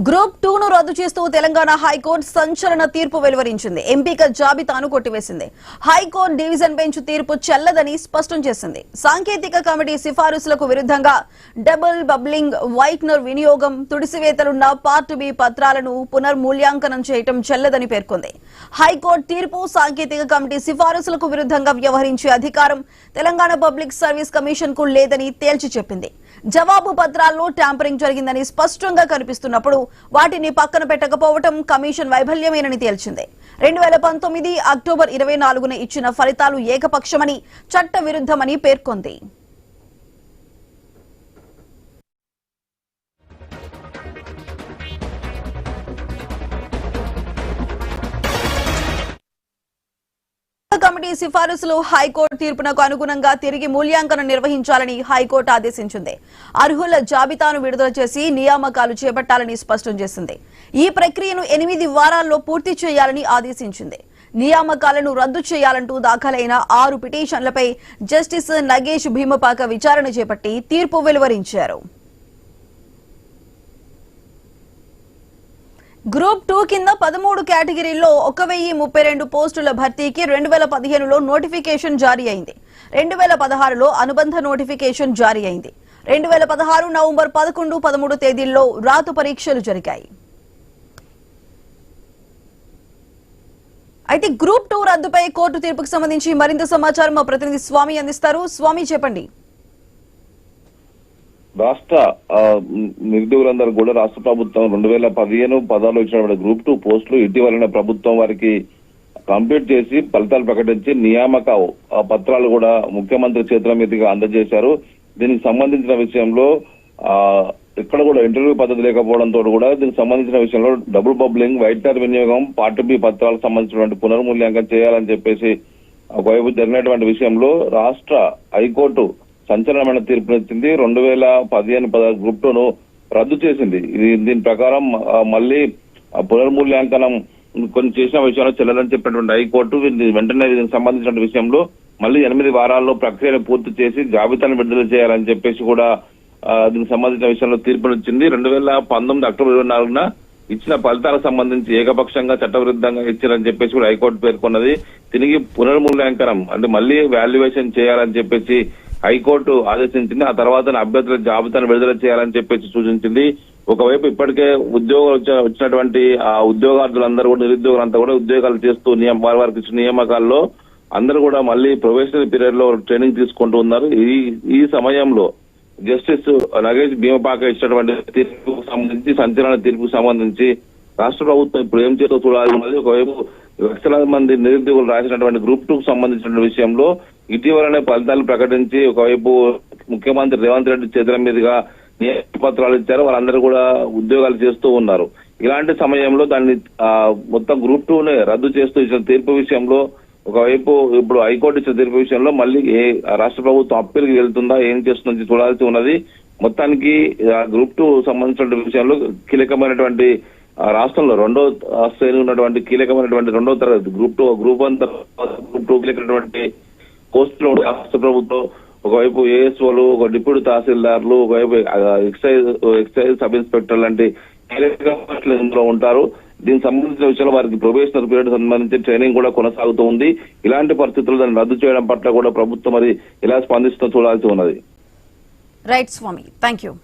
Group 2 ను రద్దు చేస్తూ తెలంగాణ హైకోర్టు సంచలన తీర్పు వెలువరించింది. ఎంపిక జాబితాను కొట్టివేసింది. హైకోర్టు డివిజన్ బెంచ్ తీర్పు చెల్లదని స్పష్టం చేసింది. సాంకేతిక కమిటీ సిఫారసులకు విరుద్ధంగా డబుల్ బబ్లింగ్ వైట్నర్ వినియోగం, తుడిసివేతలున్న పార్ట్ బి పత్రాలను పునర్మూల్యాంకనం చేయటం చెల్లదని పేర్కొంది. హైకోర్టు తీర్పు సాంకేతిక కమిటీ సిఫారసులకు విరుద్ధంగా వ్యవహరించే అధికారం తెలంగాణ పబ్లిక్ సర్వీస్ కమిషన్ కు లేదని తేల్చి చెప్పింది. జవాబు పత్రాల్లో ట్యాంపరింగ్ జరిగిందని స్పష్టంగా కనిపిస్తున్నప్పుడు వాటిని పక్కన పెట్టకపోవడం కమిషన్ వైఫల్యమేనని తేల్చింది. 2019 అక్టోబర్ 24న ఇచ్చిన ఫలితాలు ఏకపక్షమని, చట్ట విరుద్ధమని పేర్కొంది. కమిటీ సిఫారసులు హైకోర్టు తీర్పునకు అనుగుణంగా తిరిగి మూల్యాంకనం నిర్వహించాలని హైకోర్టు ఆదేశించింది. అర్హుల జాబితాను విడుదల చేసి నియామకాలు చేపట్టాలని స్పష్టం చేసింది. ఈ ప్రక్రియను 8 వారాల్లో పూర్తి చేయాలని ఆదేశించింది. నియామకాలను రద్దు చేయాలంటూ దాఖలైన 6 పిటిషన్లపై జస్టిస్ నగేష్ భీమపాక విచారణ చేపట్టి తీర్పు వెలువరించారు. గ్రూప్ 2 కింద 13 కేటగిరీల్లో 1032 పోస్టుల భర్తీకి 2015లో నోటిఫికేషన్ జారీ అయింది. 2016లో అనుబంధ నోటిఫికేషన్ జారీ అయింది. 2016 నవంబర్ 11, 13 తేదీల్లో రాత పరీక్షలు జరిగాయి. అయితే గ్రూప్ 2 రద్దుపై కోర్టు తీర్పుకు సంబంధించి మరింత సమాచారం మా ప్రతినిధి స్వామి అందిస్తారు. స్వామి, చెప్పండి. రాష్ట్ర నిరుద్యోగులందరూ కూడా రాష్ట్ర ప్రభుత్వం 2015-16 ఇచ్చినటువంటి గ్రూప్ 2 పోస్టులు ఇటీవలనే ప్రభుత్వం వారికి కంప్లీట్ చేసి ఫలితాలు ప్రకటించి నియామక పత్రాలు కూడా ముఖ్యమంత్రి చేతుల మీదుగా అందజేశారు. దీనికి సంబంధించిన విషయంలో ఇక్కడ కూడా ఇంటర్వ్యూ పద్ధతి లేకపోవడంతో కూడా దీనికి సంబంధించిన విషయంలో డబుల్ బబ్లింగ్, వైట్నర్ వినియోగం, పార్ట్ బి పత్రాలకు సంబంధించినటువంటి పునర్మూల్యాంకనం చేయాలని చెప్పేసి ఒకవైపు జరిగినటువంటి విషయంలో రాష్ట్ర హైకోర్టు సంచలనమైన తీర్పునిచ్చింది. 2015-16 గ్రూప్ 2ను రద్దు చేసింది. దీని ప్రకారం మళ్ళీ పునర్మూల్యాంకనం కొన్ని చేసిన విషయంలో చెల్లదని చెప్పినటువంటి హైకోర్టు వెంటనే దీనికి సంబంధించిన విషయంలో మళ్ళీ 8 వారాల్లో ప్రక్రియను పూర్తి చేసి జాబితాను విడుదల చేయాలని చెప్పేసి కూడా దీనికి సంబంధించిన విషయంలో తీర్పునిచ్చింది. 2019 అక్టోబర్ 24న ఇచ్చిన ఫలితాలకు సంబంధించి ఏకపక్షంగా చట్టవిరుద్ధంగా ఇచ్చారని చెప్పేసి కూడా హైకోర్టు పేర్కొన్నది. తిరిగి పునర్మూల్యాంకనం అంటే మళ్ళీ వాల్యుయేషన్ చేయాలని చెప్పేసి హైకోర్టు ఆదేశించింది. ఆ తర్వాత అభ్యర్థుల జాబితాను విడుదల చేయాలని చెప్పేసి సూచించింది. ఒకవైపు ఇప్పటికే ఉద్యోగాలు వచ్చినటువంటి ఆ ఉద్యోగార్థులందరూ కూడా, నిరుద్యోగులంతా కూడా ఉద్యోగాలు చేస్తూ వారికి ఇచ్చిన నియామకాల్లో అందరూ కూడా మళ్ళీ ప్రొబేషనరీ పీరియడ్ లో ట్రైనింగ్ తీసుకుంటూ ఉన్నారు. ఈ సమయంలో జస్టిస్ నగేష్ భీమపాక ఇచ్చినటువంటి తీర్పుకు సంబంధించి, సంచలన తీర్పుకు సంబంధించి రాష్ట్ర ప్రభుత్వం ఇప్పుడు ఏం చేస్తూ చూడాలి. ఒకవైపు లక్షలాది మంది నిరుద్యోగులు రాసినటువంటి గ్రూప్ 2కు సంబంధించిన విషయంలో ఇటీవలనే ఫలితాలు ప్రకటించి ఒకవైపు ముఖ్యమంత్రి రేవంత్ రెడ్డి చేతుల మీదుగా నియామక పత్రాలు ఇచ్చారు. వాళ్ళందరూ కూడా ఉద్యోగాలు చేస్తూ ఉన్నారు. ఇలాంటి సమయంలో దాన్ని మొత్తం గ్రూప్ 2నే రద్దు చేస్తూ ఇచ్చిన తీర్పు విషయంలో ఒకవైపు ఇప్పుడు హైకోర్టు ఇచ్చిన తీర్పు విషయంలో మళ్ళీ రాష్ట్ర ప్రభుత్వం అప్పీల్కి వెళ్తుందా, ఏం చేస్తుందని చూడాల్సి ఉన్నది. మొత్తానికి గ్రూప్ 2 సంబంధించిన విషయంలో కీలకమైనటువంటి రాష్ట్రంలో 2వ శ్రేణి ఉన్నటువంటి కీలకమైనటువంటి 2వ తరగతి గ్రూప్ 1 గ్రూప్ 2 కీలకమైనటువంటి పోస్టులు రాష్ట్ర ప్రభుత్వం ఒకవైపు ఏఎస్ఓలు, ఒక డిప్యూటీ తహసీల్దార్లు, ఒకవైపు ఎక్సైజ్ సబ్ ఇన్స్పెక్టర్ లాంటి కీలక పోస్టులు ఇందులో ఉంటారు. దీనికి సంబంధించిన విషయంలో వారికి ప్రొబేషనరీ పీరియడ్ సంబంధించి ట్రైనింగ్ కూడా కొనసాగుతూ ఉంది. ఇలాంటి పరిస్థితుల్లో దాన్ని రద్దు చేయడం పట్ల కూడా ప్రభుత్వం మరి ఎలా స్పందిస్తుందో చూడాల్సి ఉన్నది. రైట్ స్వామి, థ్యాంక్ యూ.